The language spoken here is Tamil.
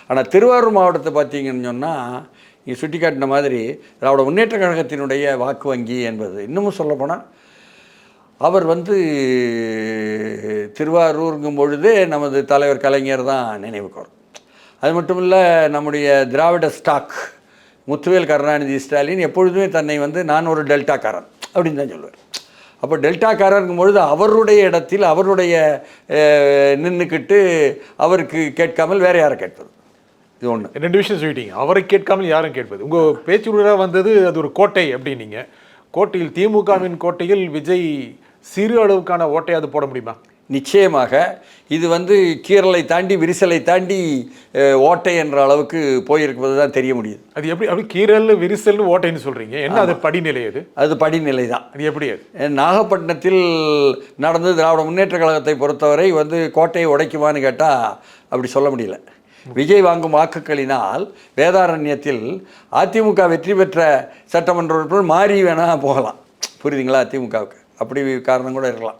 ஆனால் திருவாரூர் மாவட்டத்தை பார்த்தீங்கன்னு சொன்னால் நீ சுட்டி காட்டின மாதிரி திராவிட முன்னேற்ற கழகத்தினுடைய வாக்கு வங்கி என்பது இன்னமும் சொல்லப்போனால் அவர் திருவாரூருங்கும் பொழுதே நமது தலைவர் கலைஞர் தான் நினைவுக்கு வரும். அது மட்டும் இல்லை, நம்முடைய திராவிட ஸ்டாக் முத்துவேல் கருணாநிதி ஸ்டாலின் எப்பொழுதுமே தன்னை நான் ஒரு டெல்டாக்காரன் அப்படின்னு தான் சொல்லுவார். அப்போ டெல்டாக்காரருங்கும் பொழுது அவருடைய இடத்தில் அவருடைய நின்றுக்கிட்டு அவருக்கு கேட்காமல் வேறு யாரை கேட்பது? இது ஒன்று. 2 விஷயம் சொல்லிட்டீங்க. அவரை கேட்காமல் யாரும் கேட்பது. உங்கள் பேச்சுரையாக வந்தது அது ஒரு கோட்டை அப்படின்னீங்க. கோட்டையில் திமுகவின் கோட்டையில் விஜய் சிறு அளவுக்கான ஓட்டையாவது போட முடியுமா? நிச்சயமாக. இது கீரலை தாண்டி விரிசலை தாண்டி ஓட்டை என்ற அளவுக்கு போயிருப்பது தான் தெரிய முடியுது. அது அப்படி கீரல் விரிசல்னு ஓட்டைன்னு சொல்கிறீங்க, என்ன அது படிநிலை? அது படிநிலை தான். அது எப்படி? அது நாகப்பட்டினத்தில் நடந்து திராவிட முன்னேற்ற கழகத்தை பொறுத்தவரை கோட்டையை உடைக்குமான்னு கேட்டால் அப்படி சொல்ல முடியல. விஜய் வாங்கும் வாக்குகளினால் வேதாரண்யத்தில் அதிமுக வெற்றி பெற்ற சட்டமன்ற உறுப்பினர் மாறி வேணால் போகலாம். புரியுதுங்களா? அதிமுகவுக்கு அப்படி காரணம் கூட இருக்கலாம்.